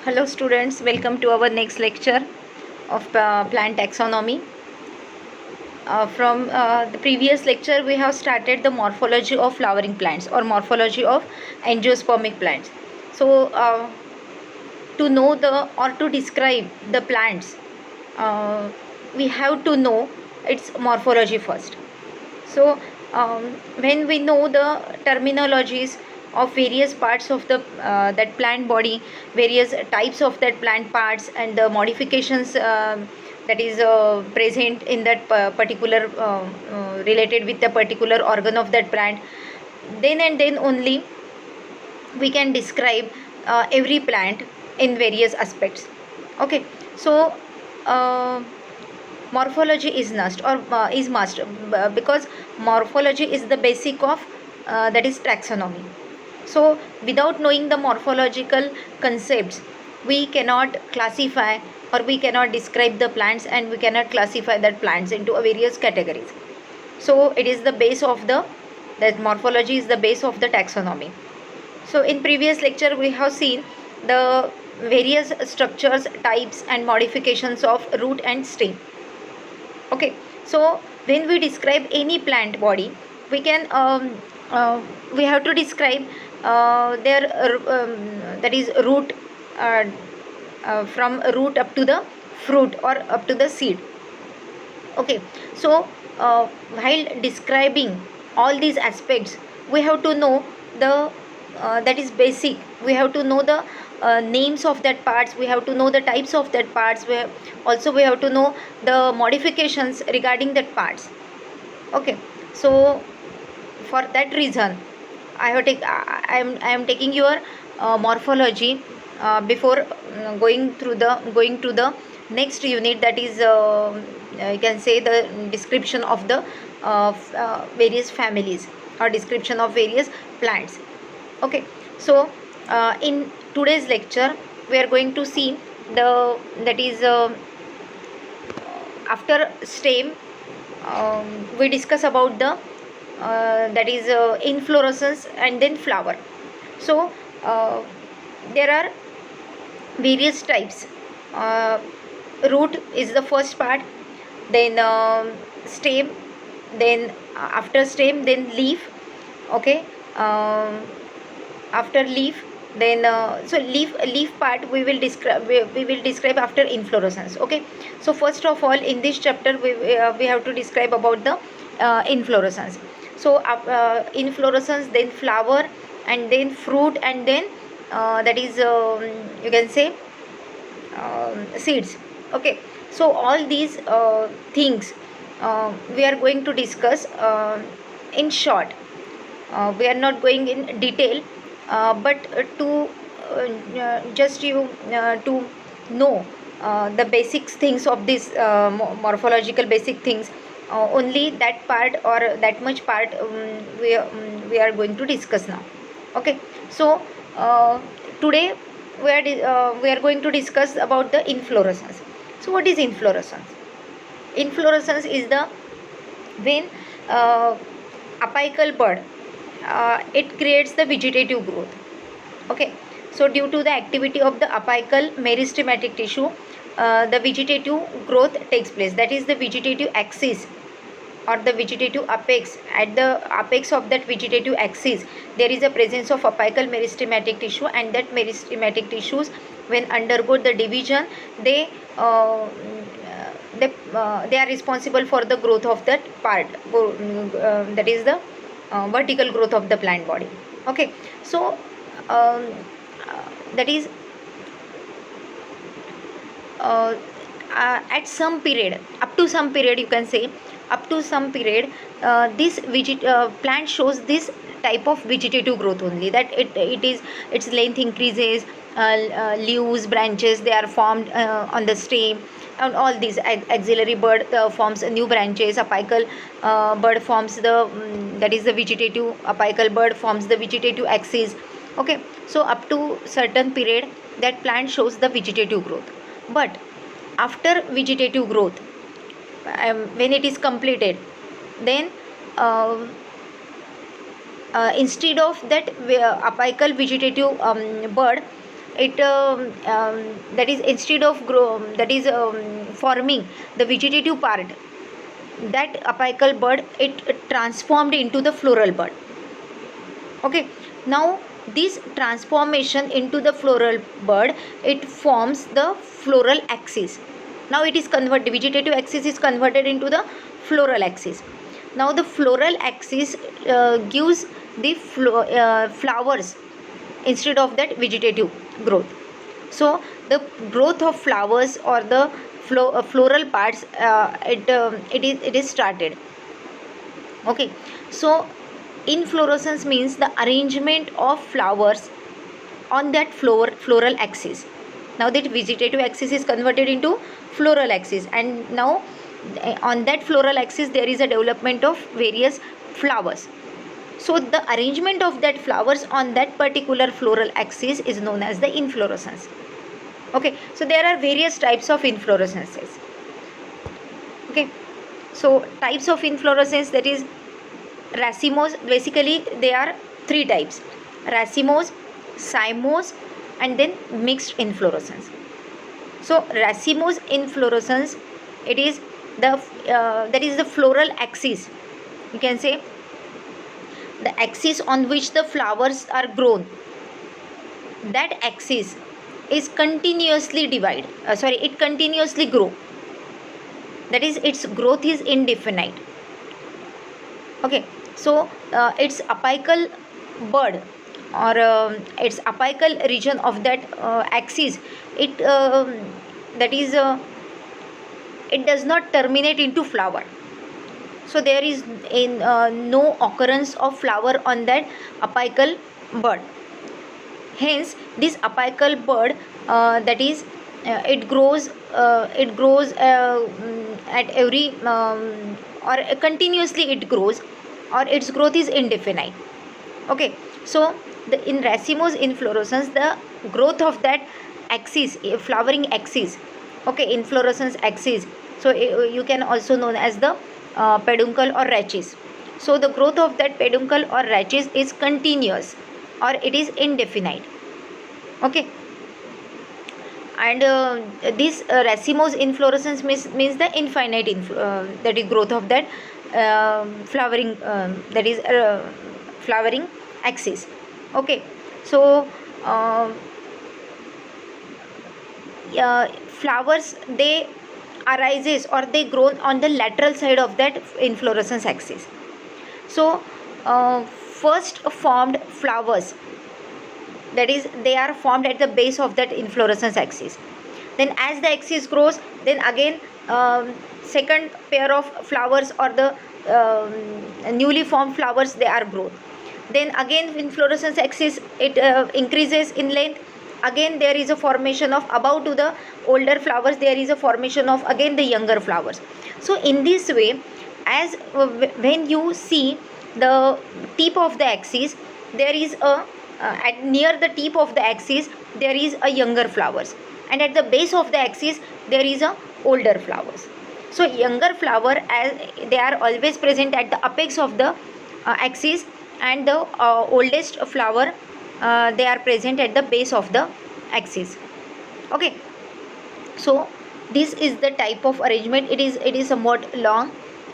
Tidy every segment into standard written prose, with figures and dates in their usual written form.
Hello students, welcome to our next lecture of plant taxonomy. From the previous lecture we have started the morphology of flowering plants or morphology of angiospermic plants. So to know the or to describe the plants, we have to know its morphology first. So when we know the terminologies of various parts of the that plant body, various types of that plant parts, and the modifications that is present in that particular related with the particular organ of that plant, then and then only we can describe every plant in various aspects. Okay, so uh, morphology is must because morphology is the basic of that is taxonomy. So without knowing the morphological concepts, we cannot classify or we cannot describe the plants, and we cannot classify that plants into various categories. So it is the base of the that morphology is the base of the taxonomy. So in previous lecture we have seen the various structures, types and modifications of root and stem. Okay, so when we describe any plant body, we can we have to describe their that is root, uh, from root up to the fruit or up to the seed. Okay, so while describing all these aspects, we have to know the that is basic. We have to know the names of that parts. We have to know the types of that parts. Also we have to know the modifications regarding that parts. Okay, so for that reason I am taking your morphology before going to the next unit, that is you can say the description of the various families or description of various plants. Okay, so in today's lecture we are going to see the that is after stem, we discuss about the that is inflorescence and then flower. So there are various types. uh, Root is the first part, then stem, then after stem then leaf. Okay, after leaf, then so leaf part we will describe after inflorescence. Okay, so first of all in this chapter we have to describe about the inflorescence. So inflorescence, then flower, and then fruit, and then that is you can say seeds. Okay, so all these things we are going to discuss in short. We are not going in detail, but to just you to know the basic things of this morphological basic things, only that part or that much part we are going to discuss now. Okay, so today we are going to discuss about the inflorescence. So what is inflorescence? Inflorescence is the when apical bud it creates the vegetative growth. Okay, so due to the activity of the apical meristematic tissue, the vegetative growth takes place. That is the vegetative axis or the vegetative apex. At the apex of that vegetative axis there is a presence of apical meristematic tissue, and that meristematic tissues when undergo the division, they they are responsible for the growth of that part, that is the vertical growth of the plant body. Okay, so um, that is uh, at some period, up to some period, you can say up to some period, this plant shows this type of vegetative growth only, that it is its length increases, leaves, branches, they are formed on the stem, and all these axillary bud forms new branches, apical bud forms the that is the vegetative apical bud forms the vegetative axis. Okay, so up to certain period that plant shows the vegetative growth. But after vegetative growth, when it is completed, then uh, instead of that apical vegetative bud, it that is instead of forming the vegetative part, that apical bud, it transformed into the floral bud. Okay, now this transformation into the floral bud, it forms the floral axis. Now it is converted, vegetative axis is converted into the floral axis. Now the floral axis gives the flowers instead of that vegetative growth. So the growth of flowers or the floral parts, it is started. Okay, so inflorescence means the arrangement of flowers on that floral axis. Now that vegetative axis is converted into floral axis, and now on that floral axis there is a development of various flowers. So the arrangement of that flowers on that particular floral axis is known as the inflorescence. Okay, so there are various types of inflorescences. Okay, so types of inflorescence, that is racemose. Basically there are three types: racemose, cymose, and then mixed inflorescence. So racemose inflorescence, it is the that is the floral axis, you can say the axis on which the flowers are grown. That axis is continuously it continuously grow, that is its growth is indefinite. Okay, so its apical bud or its apical region of that axis, it that is it does not terminate into flower. So there is no occurrence of flower on that apical bud. Hence this apical bud, that is it grows at every or continuously it grows, or its growth is indefinite. Okay, so in racemose inflorescence, the growth of that axis, flowering axis, okay, inflorescence axis, so you can also known as the peduncle or rachis. So the growth of that peduncle or rachis is continuous or it is indefinite. Okay, and this racemose inflorescence means the infinite that is growth of that flowering that is flowering axis. Okay, so flowers, they arises or they grow on the lateral side of that inflorescence axis. So first formed flowers, that is they are formed at the base of that inflorescence axis. Then as the axis grows, then again second pair of flowers or the newly formed flowers, they are grown. Then again inflorescence axis, it increases in length. Again there is a formation of, above to the older flowers, there is a formation of again the younger flowers. So in this way, as when you see the tip of the axis, there is a at near the tip of the axis there is a younger flowers, and at the base of the axis there is a older flowers. So younger flower, as they are always present at the apex of the axis, and the oldest flower, they are present at the base of the axis. Okay, so this is the type of arrangement. It is somewhat long,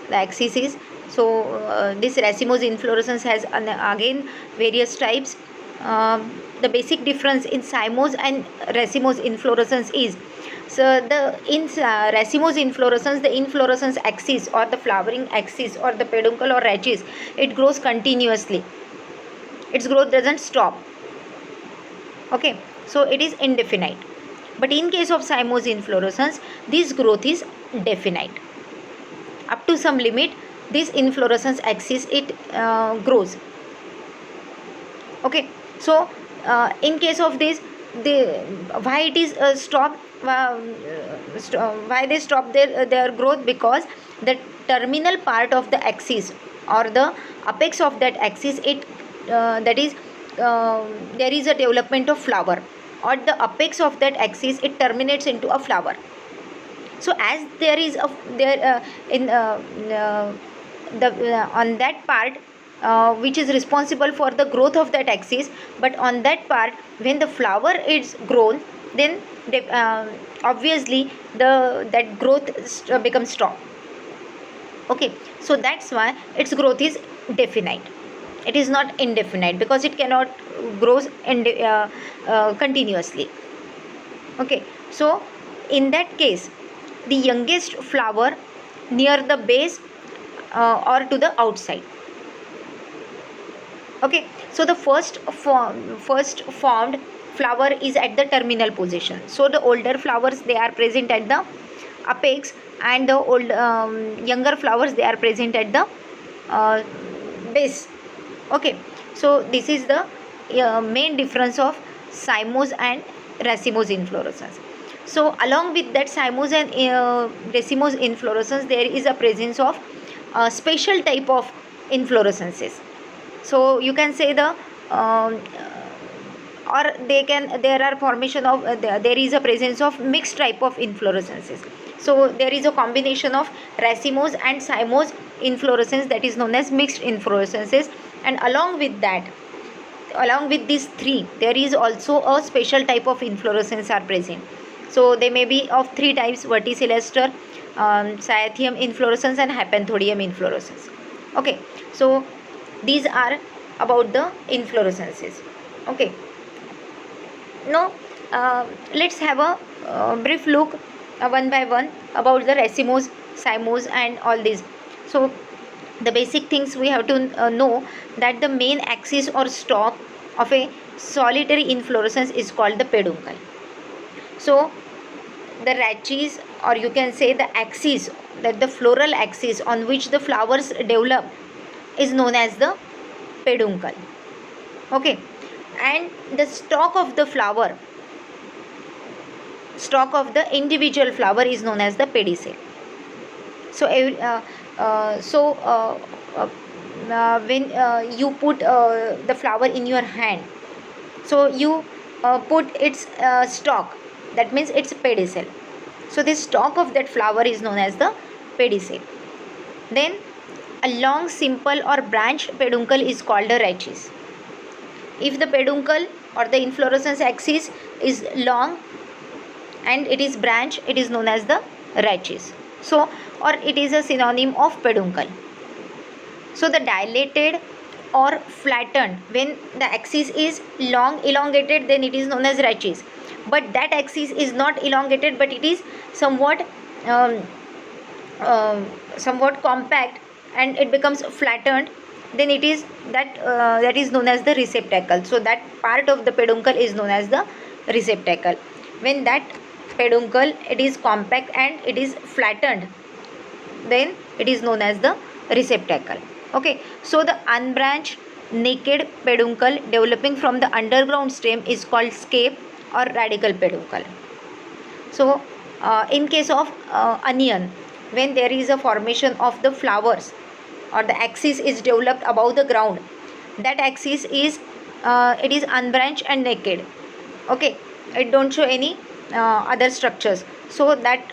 the axis is. So this racemose inflorescence has again various types. The basic difference in cymose and racemose inflorescence is, so the in racemose inflorescence, the inflorescence axis or the flowering axis or the peduncle or rachis, it grows continuously, its growth doesn't stop. Okay, so it is indefinite. But in case of cymose inflorescence, this growth is definite. Up to some limit, this inflorescence axis, it grows. Okay, so in case of this, why it is stopped, why they stop their growth? Because the terminal part of the axis or the apex of that axis, it that is there is a development of flower, or the apex of that axis, it terminates into a flower. So as there is a there in the on that part, which is responsible for the growth of that axis, but on that part when the flower is grown, then obviously that growth becomes strong. Okay, so that's why its growth is definite, it is not indefinite, because it cannot grow continuously. Okay, so in that case the youngest flower near the base or to the outside. Okay, so the first formed flower is at the terminal position. So the older flowers, they are present at the apex, and the younger flowers, they are present at the base. Okay, so this is the main difference of cymose and racemose inflorescence. So along with that cymose and racemose inflorescence, there is a presence of special type of inflorescences. So you can say the or there are formation of there is a presence of mixed type of inflorescences. So there is a combination of racemose and cymose inflorescence, that is known as mixed inflorescences. And along with that, along with these three, there is also a special type of inflorescence are present. So they may be of three types: verticillester, cyathium inflorescence, and hypanthodium inflorescence. Okay, so these are about the inflorescences. Okay, now let's have a brief look one by one about the racemose, cymose, and all these. So the basic things we have to know, that the main axis or stalk of a solitary inflorescence is called the peduncle. So the rachis, or you can say the axis, that the floral axis on which the flowers develop, is known as the peduncle. Okay, and the stalk of the flower, stalk of the individual flower, is known as the pedicel. So when you put the flower in your hand, so you put its stalk, that means its pedicel. So the stalk of that flower is known as the pedicel. Then a long, simple or branched peduncle is called a rachis. If the peduncle or the inflorescence axis is long and it is branched, it is known as the rachis. So, or it is a synonym of peduncle. So the dilated or flattened, when the axis is long, elongated, then it is known as rachis. But that axis is not elongated, but it is somewhat somewhat compact, and it becomes flattened, then it is that is known as the receptacle. So that part of the peduncle is known as the receptacle. When that peduncle, it is compact and it is flattened, then it is known as the receptacle. Okay, so the unbranched naked peduncle developing from the underground stem is called scape or radical peduncle. So in case of onion, when there is a formation of the flowers or the axis is developed above the ground, that axis is it is unbranched and naked. Okay, it don't show any other structures. So that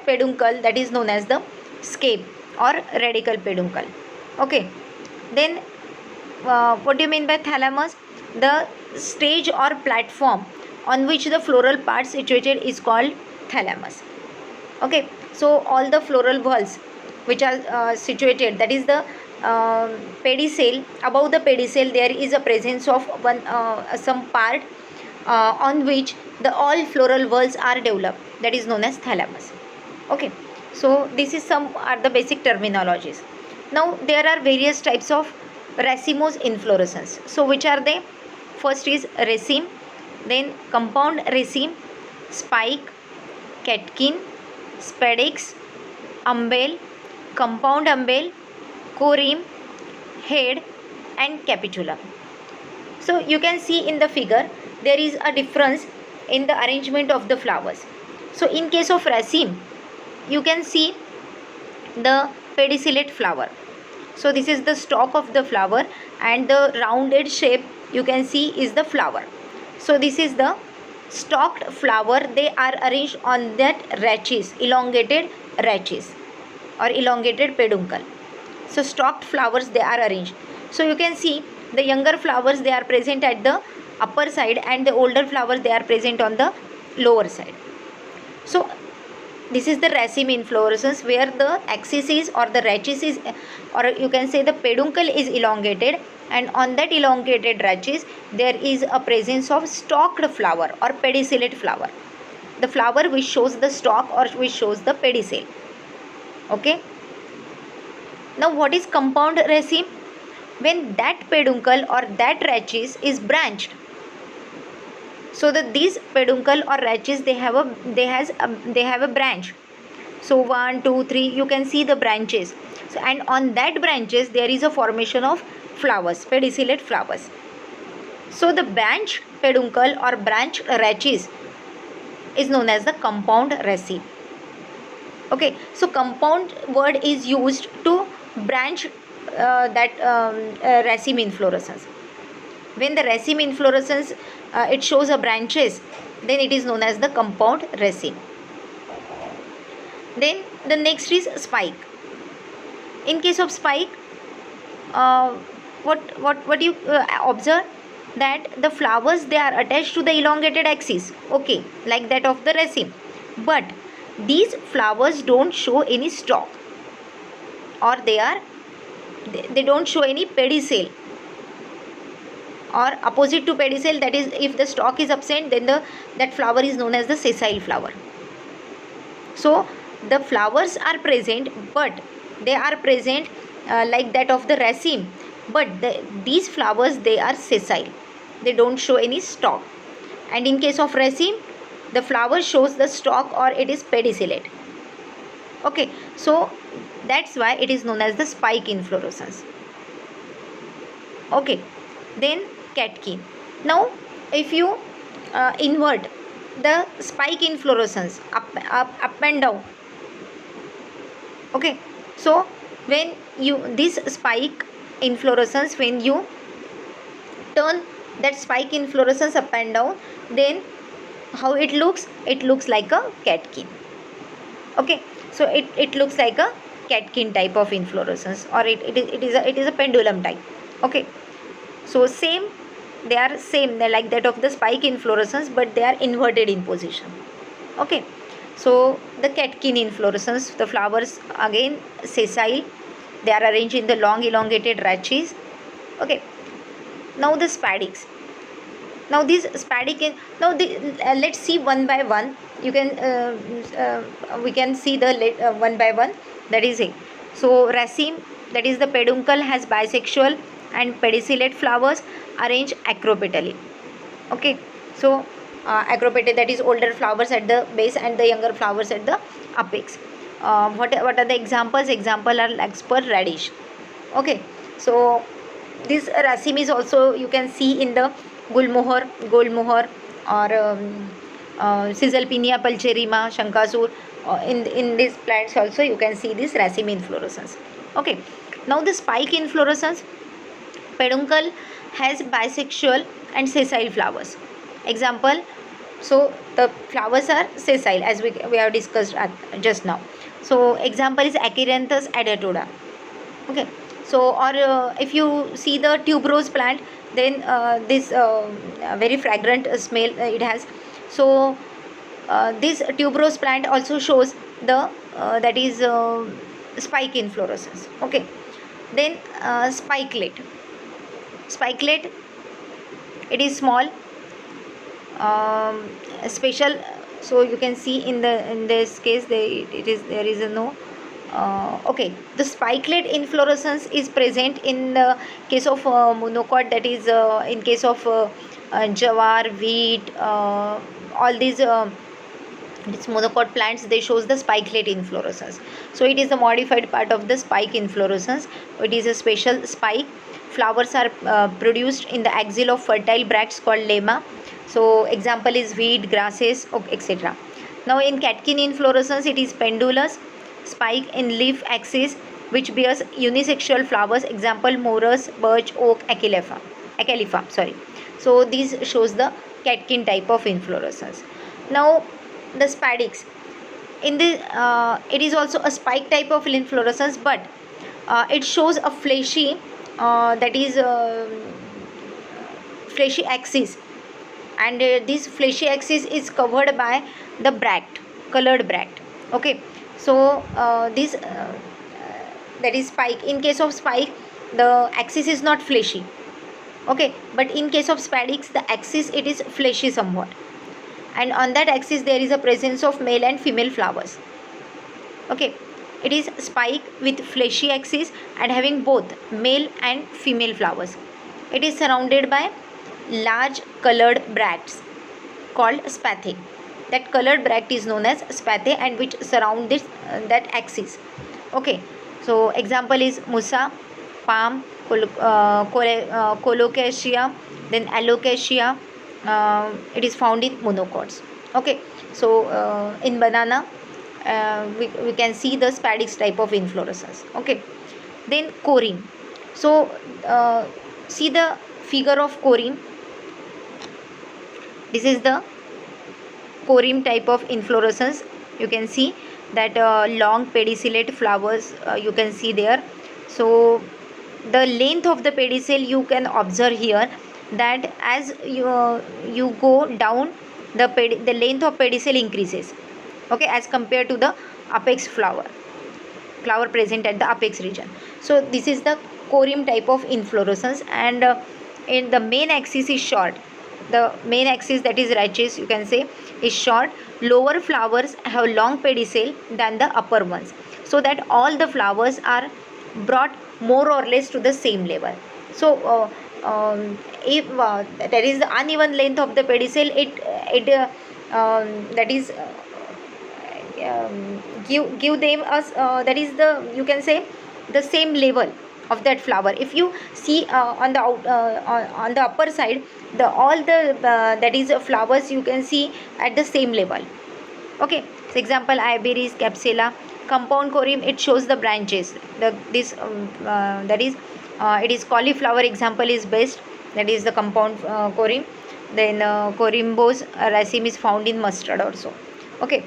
peduncle, that is known as the scape or radical peduncle. Okay, then what do you mean by thalamus? The stage or platform on which the floral part situated is called thalamus. Okay, so all the floral whorls which are situated, that is the pedicel. Above the pedicel there is a presence of one some part on which the all floral whorls are developed, that is known as thalamus. Okay, so this is some are the basic terminologies. Now there are various types of racemose inflorescence. So which are they? First is raceme, then compound raceme, spike, catkin, spadix, umbel, compound umbel, coreme, head, and capitulum. So you can see in the figure there is a difference in the arrangement of the flowers. So in case of raceme, you can see the pedicellate flower. So this is the stalk of the flower, and the rounded shape you can see is the flower. So this is the stalked flower. They are arranged on that rachis, elongated rachis or elongated peduncle. So stalked flowers, they are arranged. So you can see the younger flowers, they are present at the upper side, and the older flowers, they are present on the lower side. So this is the raceme inflorescence, where the axis is, or the rachis is, or you can say the peduncle is elongated, and on that elongated rachis there is a presence of stalked flower or pedicellate flower. The flower which shows the stalk or which shows the pedicel. Okay. Now what is compound raceme? When that peduncle or that rachis is branched. So that these peduncle or rachis, they have a branch. So 1 2 3, you can see the branches. So and on that branches there is a formation of flowers, pedicellate flowers. So the branch peduncle or branch rachis is known as the compound raceme. Okay, so compound word is used to branch that raceme inflorescence. When the raceme inflorescence it shows a branches, then it is known as the compound raceme. Then the next is spike. In case of spike, what you observe, that the flowers, they are attached to the elongated axis, okay, like that of the raceme, but these flowers don't show any stalk, or they don't show any pedicel, or opposite to pedicel, that is, if the stalk is absent, then that flower is known as the sessile flower. So the flowers are present, but they are present like that of the raceme, but these flowers, they are sessile, they don't show any stalk. And in case of raceme, the flower shows the stalk or it is pedicellate. Okay, so that's why it is known as the spike inflorescence. Okay, then catkin. Now if you invert the spike inflorescence up and down, okay, so when you this spike inflorescence, when you turn that spike inflorescence up and down, then how it looks like a catkin. Okay, so it looks like a catkin type of inflorescence, or it is a pendulum type. Okay, so they are same, they're like that of the spike inflorescence, but they are inverted in position. Okay, so the catkin inflorescence, the flowers again sessile, they are arranged in the long elongated rachis. Okay, now the spadix. Now these spadic, now let's see one by one. You can we can see the one by one. That is it. So raceme, that is the peduncle, has bisexual and pedicellate flowers arranged acropetally. Okay, so acropetally, that is older flowers at the base and the younger flowers at the apex. What are the examples? Example are larkspur, radish. Okay, so this raceme is also, you can see in the gold mohor, or Caesalpinia pulcherrima, shankasur. In these plants also you can see this raceme inflorescence. Okay, now the spike inflorescence, peduncle has bisexual and sessile flowers. Example, so the flowers are sessile, as we have discussed just now. So example is Achyranthes adatoda. Okay, so or if you see the tuberose plant, then this very fragrant smell it has. So this tuberose plant also shows the that is spike inflorescence. Okay, then spikelet, it is small, special. So you can see in this case there is a no. Okay, the spikelet inflorescence is present in the case of monocot, that is in case of jawar, wheat, all these monocot plants, they shows the spikelet inflorescence. So it is the modified part of the spike inflorescence. It is a special spike. Flowers are produced in the axil of fertile bracts called lemma. So example is wheat, grasses, etc. Now in catkin inflorescence, it is pendulous spike in leaf axis which bears unisexual flowers. Example morus, birch, oak, acalypha. Sorry. So these shows the catkin type of inflorescence. Now the spadix, in the it is also a spike type of inflorescence, but it shows a fleshy, that is fleshy axis, and this fleshy axis is covered by the bract, colored bract. Okay, so this that is spike. In case of spike, the axis is not fleshy. Okay, but in case of spadix, the axis it is fleshy somewhat, and on that axis there is a presence of male and female flowers. Okay, it is spike with fleshy axis and having both male and female flowers. It is surrounded by large colored bracts called spathe. That colored bract is known as spathe, and which surround this that axis. Okay, so example is musa, palm, colocasia, then alocasia. It is found in monocots. Okay, so in banana, we can see the spadix type of inflorescence. Okay, then corym. So see the figure of corym. This is the corym type of inflorescence. You can see that long pedicellate flowers you can see there. So the length of the pedicel you can observe here, that as you go down, the length of pedicel increases. Okay, as compared to the apex flower present at the apex region. So this is the corym type of inflorescence, and in the main axis is short. The main axis, that is rachis, you can say, is short. Lower flowers have long pedicel than the upper ones, so that all the flowers are brought more or less to the same level. So if there is the uneven length of the pedicel, that is give them us, that is the, you can say, the same level of that flower. If you see on the upper side, the all the that is flowers you can see at the same level. Okay, so example, Iberis capsula. Compound corym, it shows the branches. That is it is cauliflower example is best, that is the compound corym. Then corymbos raceme is found in mustard also. Okay,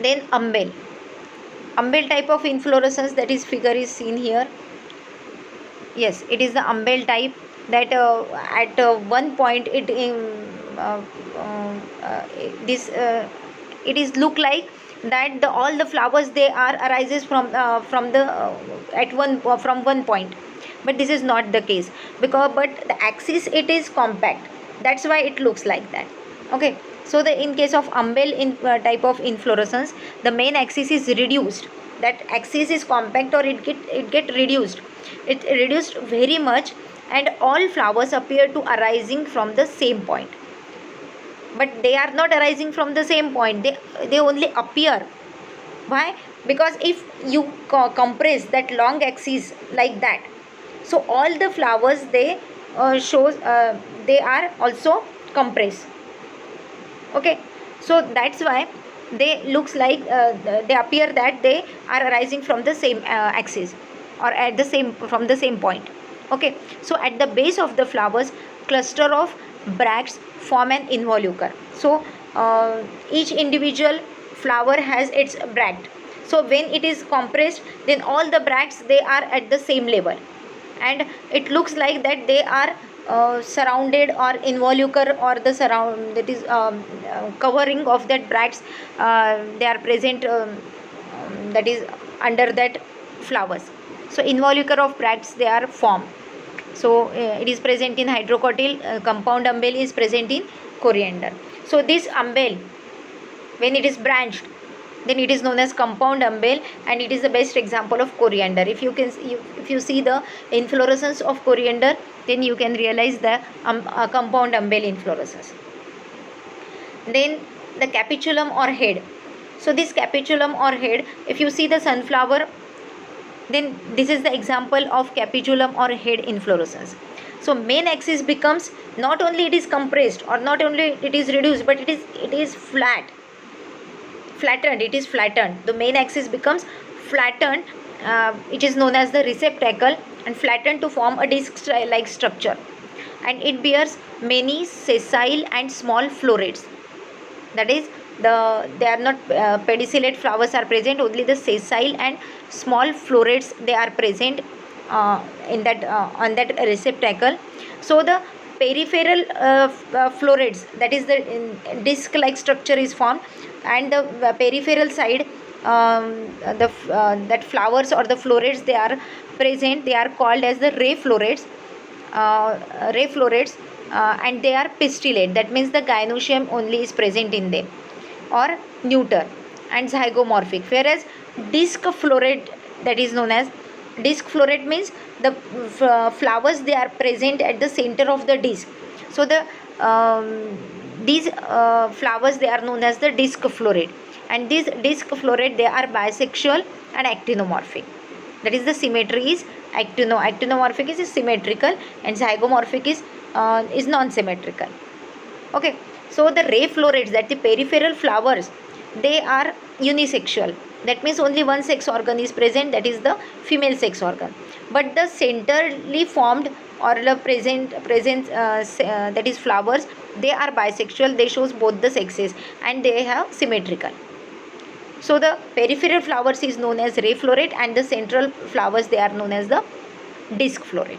then umbel. Umbel type of inflorescence, that is figure is seen here. Yes, it is the umbel type, that at one point it it is look like that all the flowers they are arises from the at one from one point, but this is not the case, because but the axis it is compact, that's why it looks like that. Okay, so the in case of umbel in type of inflorescence, the main axis is reduced. That axis is compact, or it get reduced. It reduced very much, and all flowers appear to arising from the same point, but they are not arising from the same point, they only appear. Why? Because if you compress that long axis like that, so all the flowers they shows they are also compressed. Okay, so that's why they looks like they appear that they are arising from the same axis, or at the same from the same point. Okay, so at the base of the flowers, cluster of bracts form an involucre. So each individual flower has its bract. So when it is compressed, then all the bracts they are at the same level, and it looks like that they are surrounded or involucre, or the surround, that is covering of that bracts, they are present, that is under that flowers. So involucre of bracts they are formed. So it is present in hydrocotyl. Compound umbel is present in coriander. So this umbel, when it is branched, then it is known as compound umbel, and it is the best example of coriander. If you see the inflorescence of coriander, then you can realize the compound umbel inflorescence. Then the capitulum or head. So this capitulum or head, if you see the sunflower, then this is the example of capitulum or head inflorescence. So main axis becomes, not only it is compressed, or not only it is reduced, but it is flattened. It is flattened. The main axis becomes flattened. It is known as the receptacle, and flattened to form a disc like structure, and it bears many sessile and small florets. That is, they are not pedicellate flowers are present, only the sessile and small florets they are present in that on that receptacle. So the peripheral florets, that is the disc like structure is formed, and the peripheral side that flowers or the florets they are present, they are called as the ray florets, and they are pistillate, that means the gynoecium only is present in them, or neuter and zygomorphic. Whereas disc floret, that is known as disc floret, means the flowers they are present at the center of the disc. So the these flowers they are known as the disc floret, and these disc floret they are bisexual and actinomorphic. That is, the symmetry is actinomorphic is symmetrical, and zygomorphic is non-symmetrical. Okay, so the ray florets, that the peripheral flowers, they are unisexual, that means only one sex organ is present, that is the female sex organ. But the centrally formed or the presence that is flowers, they are bisexual, they shows both the sexes, and they have symmetrical. So the peripheral flowers is known as ray floret, and the central flowers they are known as the disc floret.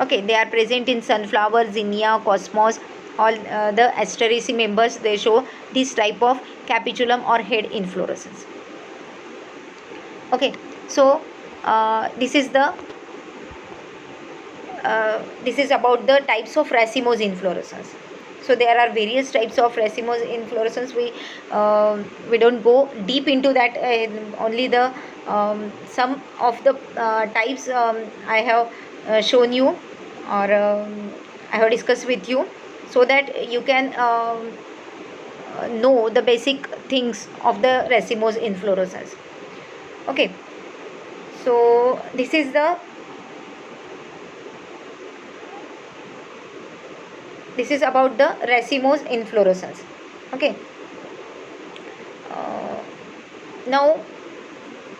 Okay, they are present in sunflower, zinnia, cosmos, all the Asteraceae members, they show this type of capitulum or head inflorescence. Okay, so this is about the types of racemose inflorescence. So there are various types of racemose inflorescence. We don't go deep into that. Only the some of the types I have shown you, or I have discussed with you, so that you can know the basic things of the racemose inflorescence. Okay, so this is about the racemose inflorescence. Okay, now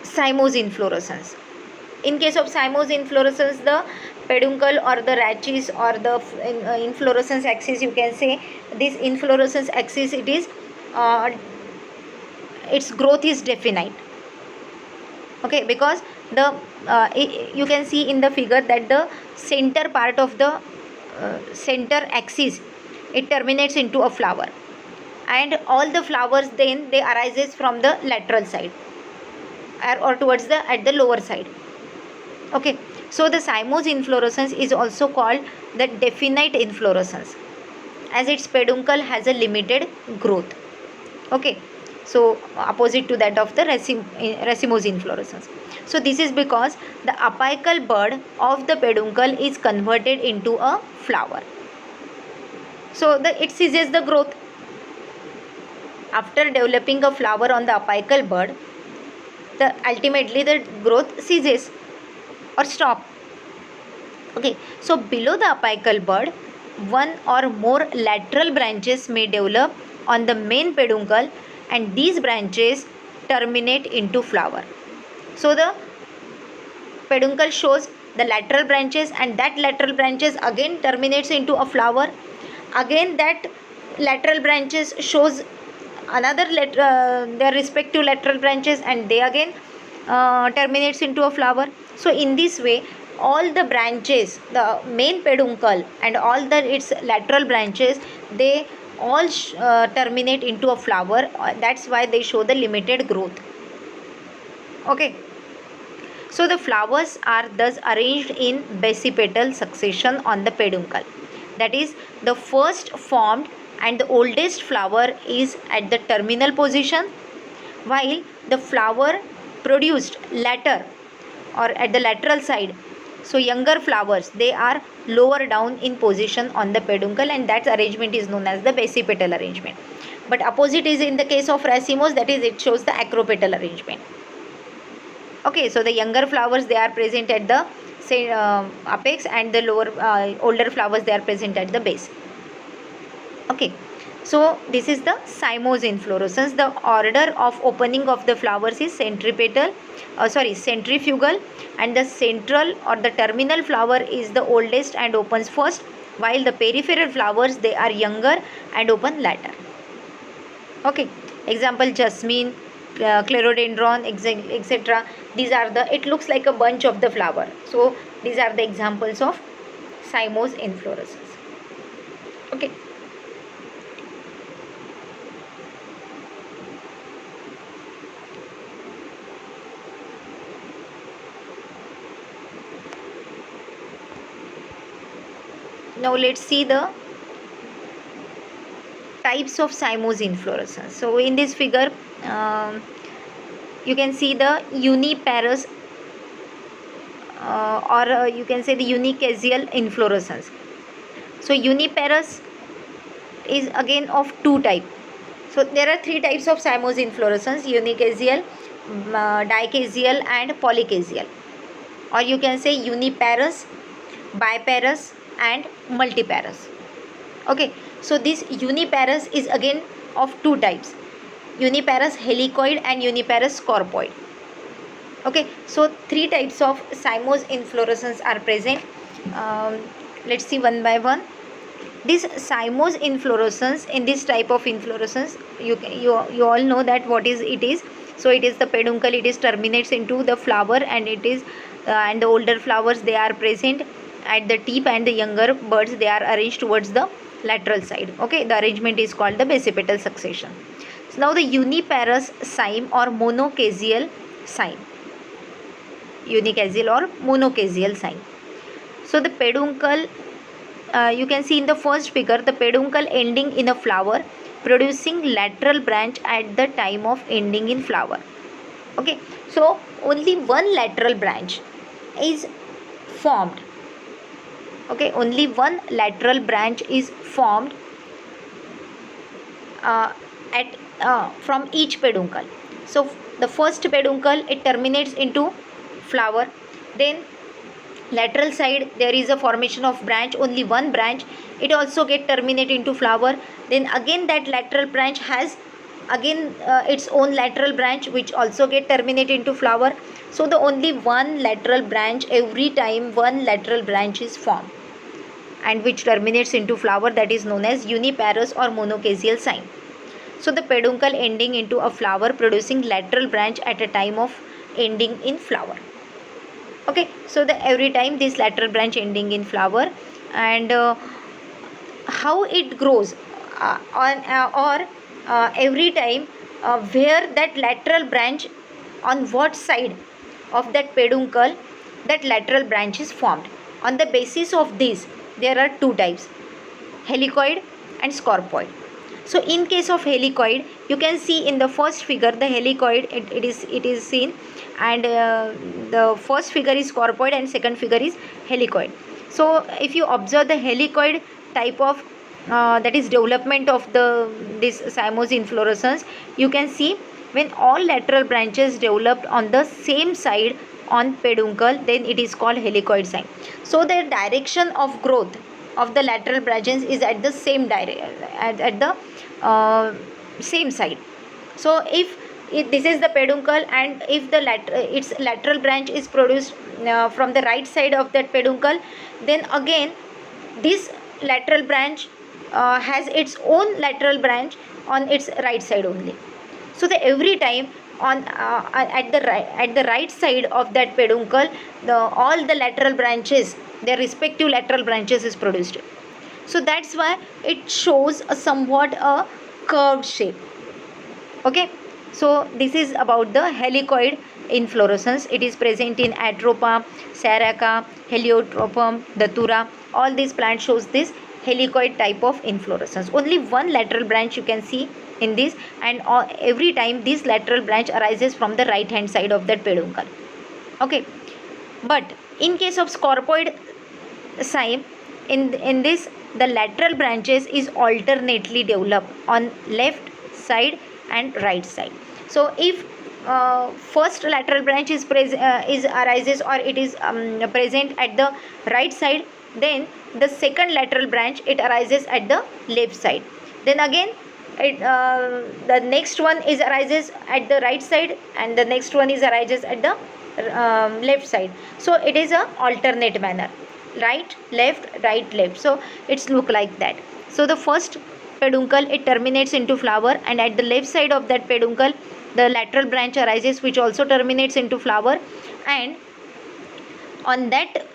cymose inflorescence. In case of cymose inflorescence, the peduncle or the rachis or the inflorescence axis, you can say this inflorescence axis, it is its growth is definite. Okay, because the you can see in the figure that the center part of the center axis, it terminates into a flower, and all the flowers then they arises from the lateral side, or towards the at the lower side. Okay, so the cymose inflorescence is also called the definite inflorescence, as its peduncle has a limited growth. Okay, so opposite to that of the racemose inflorescence. So this is because the apical bud of the peduncle is converted into a flower. So it ceases the growth. After developing a flower on the apical bud, ultimately the growth ceases or stop. Okay, so below the apical bud, one or more lateral branches may develop on the main peduncle, and these branches terminate into flower. So the peduncle shows the lateral branches, and that lateral branches again terminates into a flower. Again that lateral branches shows another their respective lateral branches, and they again terminates into a flower. So in this way, all the branches, the main peduncle and all its lateral branches, they all terminate into a flower. That's why they show the limited growth. Okay, so the flowers are thus arranged in basipetal succession on the peduncle. That is, the first formed and the oldest flower is at the terminal position, while the flower produced later or at the lateral side, so younger flowers, they are lower down in position on the peduncle, and that arrangement is known as the basipetal arrangement. But opposite is in the case of racemose, that is, it shows the acropetal arrangement. Okay, so the younger flowers, they are present at the apex, and the older flowers, they are present at the base. Okay, so this is the cymose inflorescence. The order of opening of the flowers is centrifugal, and the central or the terminal flower is the oldest and opens first, while the peripheral flowers, they are younger and open later. Okay, example jasmine, clerodendron, etc. These are the, it looks like a bunch of the flower. So these are the examples of cymose inflorescence. Okay. Now let's see the types of cymose inflorescence. So in this figure, you can see the uniparous or you can say the unicaseal inflorescence. So uniparous is again of two types. So there are three types of cymose inflorescence: unicaseal, dicaseal, and polycaseal. Or you can say uniparous, biparous, and multiparous. Okay, so this uniparous is again of two types: uniparous helicoid and uniparous scorpoid. Okay, so three types of cymose inflorescence are present. Let's see one by one. This cymose inflorescence, in this type of inflorescence, you all know that what is it is. So it is the peduncle, it is terminates into the flower, and it is and the older flowers, they are present at the tip, and the younger buds, they are arranged towards the lateral side. Okay, the arrangement is called the basipetal succession. So now the uniparous cyme or monocaseal cyme, unicaseal or monocaseal cyme. So the peduncle, you can see in the first figure, the peduncle ending in a flower, producing lateral branch at the time of ending in flower. Okay, so only one lateral branch is formed. Okay, only one lateral branch is formed at from each peduncle. So the first peduncle, it terminates into flower, then lateral side there is a formation of branch, only one branch, it also get terminate into flower, then again that lateral branch has again its own lateral branch which also get terminate into flower. So the only one lateral branch, every time one lateral branch is formed and which terminates into flower, that is known as uniparous or monocaseal cyme. So the peduncle ending into a flower, producing lateral branch at a time of ending in flower. Okay, so the every time this lateral branch ending in flower, and how it grows or every time where that lateral branch, on what side of that peduncle that lateral branch is formed. On the basis of this, there are two types: helicoid and scorpoid. So in case of helicoid, you can see in the first figure the helicoid, it is seen, and the first figure is scorpoid and second figure is helicoid. So if you observe the helicoid type of that is development of the this cymose inflorescence, you can see when all lateral branches developed on the same side on peduncle, then it is called helicoid cyme. So the direction of growth of the lateral branches is at the same at the same side. So if this is the peduncle, and if the its lateral branch is produced from the right side of that peduncle, then again this lateral branch has its own lateral branch on its right side only. So the every time on at the right side of that peduncle, the all the lateral branches, their respective lateral branches is produced. So that's why it shows a somewhat a curved shape. Okay, so this is about the helicoid inflorescence. It is present in Atropa, Syriaca, Heliotropum, Datura. All these plants shows this helicoid type of inflorescence. Only one lateral branch you can see in this, and every time this lateral branch arises from the right hand side of that peduncle. Okay, but in case of scorpoid cyme, in this the lateral branches is alternately developed on left side and right side. So if first lateral branch is arises, or it is present at the right side, then the second lateral branch, it arises at the left side. Then again the next one is arises at the right side, and the next one is arises at the left side. So it is a alternate manner, right left, right left. So it's look like that. So the first peduncle it terminates into flower, and at the left side of that peduncle the lateral branch arises which also terminates into flower, and on that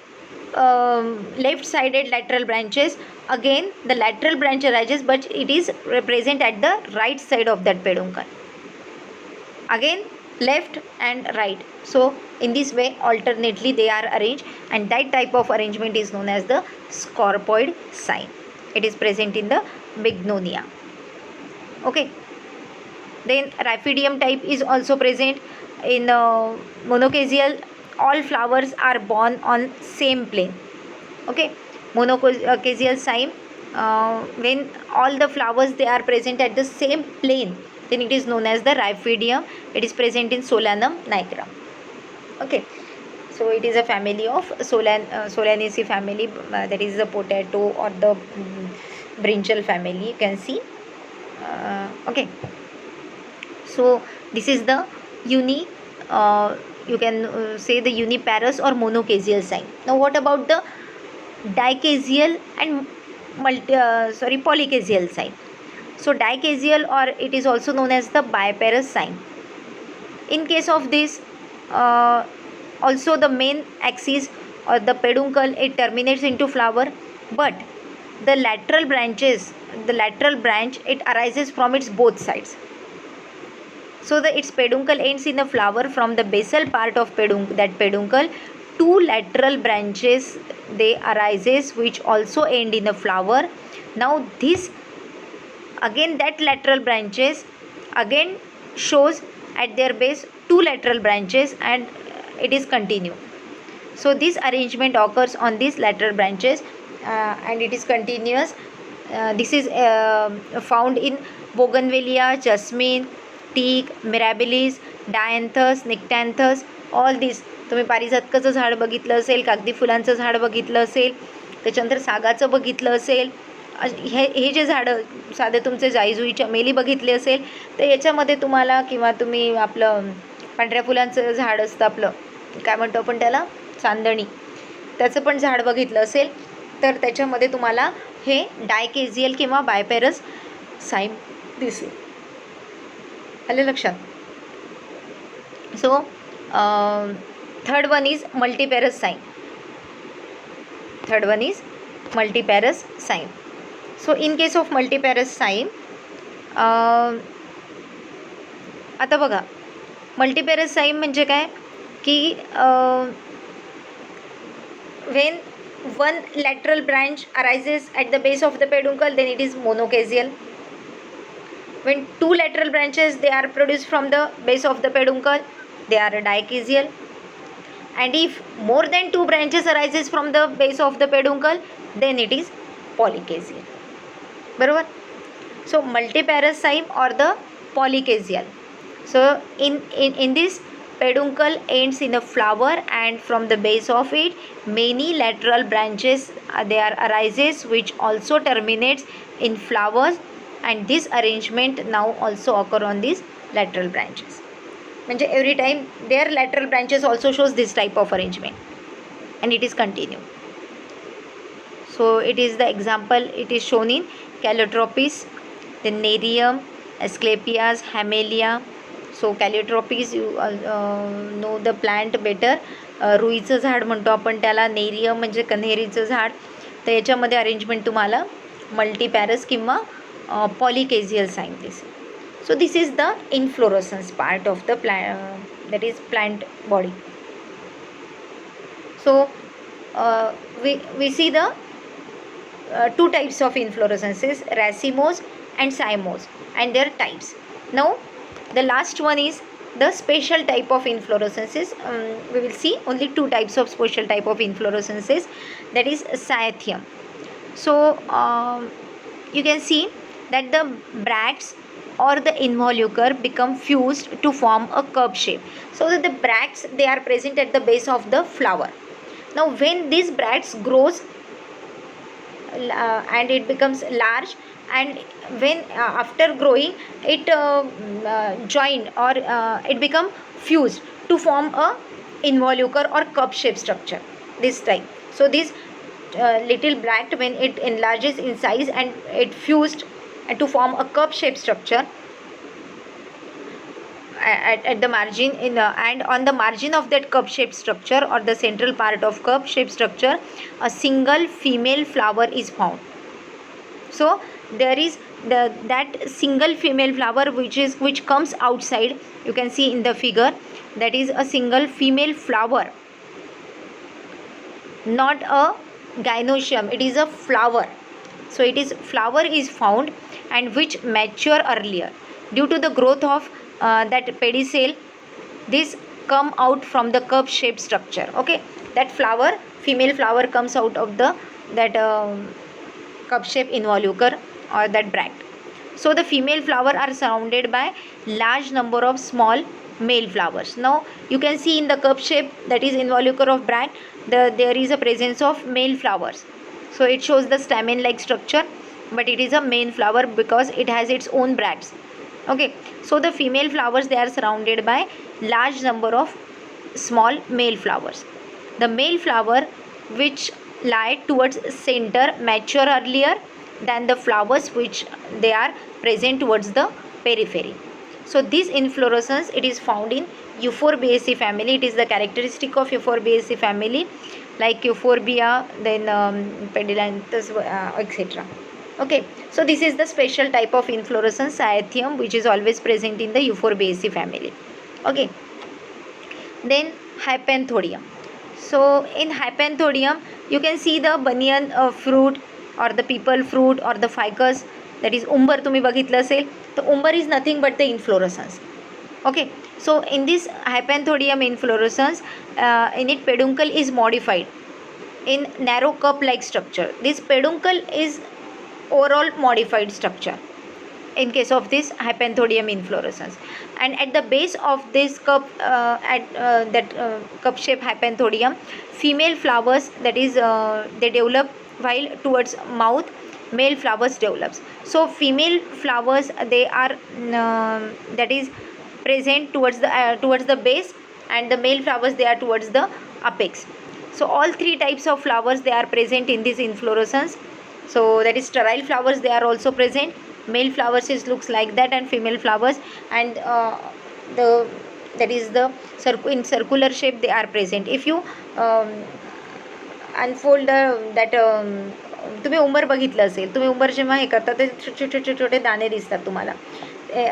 left sided lateral branches again the lateral branch arises, but it is present at the right side of that peduncle, again left and right. So in this way alternately they are arranged, and that type of arrangement is known as the scorpoid cyme. It is present in the bignonia. Okay, then raphidium type is also present in monochasial. All flowers are born on same plane. Okay, monochasial cyme, when all the flowers they are present at the same plane, then it is known as the raphidium. It is present in Solanum nigrum. Okay, so it is a family of Solanaceae family, that is the potato or the brinjal family, you can see. Okay, so this is the you can say the uniparous or monochasial cyme. Now what about the dichasial and polychasial cyme? So dichasial, or it is also known as the biparous cyme. In case of this, also the main axis or the peduncle it terminates into flower, but the lateral branch it arises from its both sides. So its peduncle ends in a flower. From the basal part of that peduncle, two lateral branches they arises which also end in a flower. Now this again that lateral branches again shows at their base two lateral branches, and it is continue. So this arrangement occurs on these lateral branches, and it is continuous. This is found in bougainvillea, jasmine, teak, mirabilis, dianthus, nyctanthus. All this तुम्ही पारिजातकाचं झाड बघितलं असेल, कागदी फुलांचं झाड बघितलं असेल, त्याच्यानंतर सागाचं बघितलं असेल. हे जे झाडं साधे तुमचे जाईजुई चमेली बघितले असेल, तर याच्यामध्ये तुम्हाला, किंवा तुम्ही आपलं पांढऱ्या फुलांचं झाड असतं आपलं काय म्हणतो आपण त्याला, चांदणी, त्याचं पण झाड बघितलं असेल, तर त्याच्यामध्ये तुम्हाला हे डायकेजियल किंवा बायपेरस साईम दिसेल. आले लक्षात? So third one is multiparous cyme. So in case of multiparous cyme, आता बघा मल्टीपेरस साईम म्हणजे काय की when one lateral branch arises at the base of the peduncle, then it is monochasial. When two lateral branches they are produced from the base of the peduncle, they are dichasial. And if more than two branches arises from the base of the peduncle, then it is polychasial. बरोबर? So multiparous cyme or the polychasial. So in this, peduncle ends in a flower, and from the base of it many lateral branches there arises which also terminates in flowers, and this arrangement now also occur on these lateral branches. म्हणजे every time their lateral branches also shows this type of arrangement, and it is continued. So it is the example, it is shown in Calotropis, then Nerium, Asclepias, Hamelia. So Calotropis you know the plant better. रुईचं झाड म्हणतो आपण त्याला, nerium म्हणजे कन्हेरीचं झाड. तर याच्यामध्ये arrangement तुम्हाला मल्टीपॅरस किंवा पॉलिकेजियल साईम दिसेल. So this is the inflorescence part of the that is plant body. So we see the two types of inflorescences, racemose and cymose, and their types. Now the last one is the special type of inflorescences. We will see only two types of special type of inflorescences, that is cyathium. So you can see that the bracts or the involucre become fused to form a curve shape. So that the bracts they are present at the base of the flower. Now when these bracts grows and it becomes large, and when after growing it joined or it become fused to form a involucre or cup shape structure, this type. So this little bract when it enlarges in size and it fused to form a cup shaped structure at the margin and on the margin of that cup shaped structure or the central part of cup shaped structure, a single female flower is found. So there is that single female flower which comes outside. You can see in the figure, that is a single female flower, not a gynoecium, it is a flower. So it is flower is found and which mature earlier due to the growth of that pedicel. This come out from the cup shaped structure. Okay, that flower, female flower, comes out of the that cup shaped involucre or that bract. So the female flower are surrounded by large number of small male flowers. Now you can see in the cup shape, that is involucre of bract, there is a presence of male flowers. So it shows the stamen like structure, but it is a main flower because it has its own bracts. Okay, so the female flowers, they are surrounded by large number of small male flowers. The male flower which lie towards center mature earlier than the flowers which they are present towards the periphery. So this inflorescence, it is found in Euphorbiaceae family. It is the characteristic of Euphorbiaceae family, like Euphorbia, then Pedicellus, etc. Okay, so this is the special type of inflorescence, cyathium, which is always present in the Euphorbiaceae family. Okay, then Hypanthodium. So in Hypanthodium, you can see the banyan fruit or the people fruit or the ficus, that is umber. तुम्ही बघितलं असेल, the umber is nothing but the inflorescence. Okay, so in this Hypanthodium inflorescence, in it peduncle is modified in narrow cup like structure. This peduncle is overall modified structure in case of this Hypanthodium inflorescence, and at the base of this cup cup shaped Hypanthodium, female flowers, that is they develop, while towards mouth male flowers develops. So female flowers, they are that is present towards the base, and the male flowers, they are towards the apex. So all three types of flowers, they are present in this inflorescence. So that is sterile flowers, they are also present. Male flowers looks like that, and female flowers, and the that is the in circular shape they are present. If you unfold that तुम्ही उंबर बघितलं असेल, तुम्ही उंबर जेव्हा हे करता ते छोटे छोटे दाणे दिसतात तुम्हाला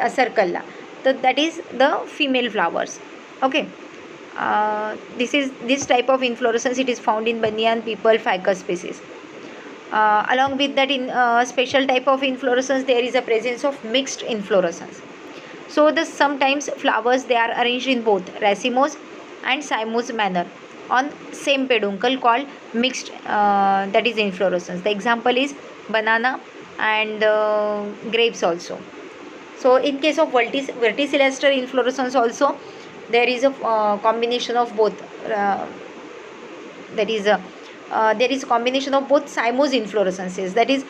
सर्कलला, तर that is the female flowers. Okay, this type of inflorescence, it is found in banyan, people, ficus species. Along with that, in special type of inflorescence, there is a presence of mixed inflorescence. So the sometimes flowers, they are arranged in both racemose and cymose manner on same peduncle, called mixed that is inflorescence. The example is banana and grapes also. So in case of verticillester inflorescence also, there is a combination of both. There is a combination of both cymose inflorescences, that is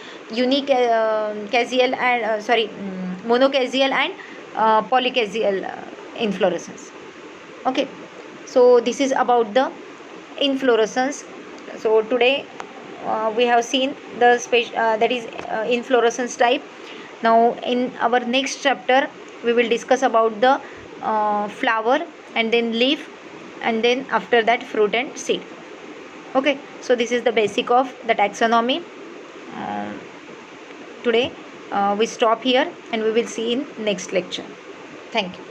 casial and monocasial and polycasial inflorescence. Okay, so this is about the inflorescence. So today we have seen the that is inflorescence type. Now in our next chapter, we will discuss about the flower, and then leaf, and then after that fruit and seed. Okay, so this is the basic of the taxonomy. Today we stop here, and we will see in next lecture. Thank you.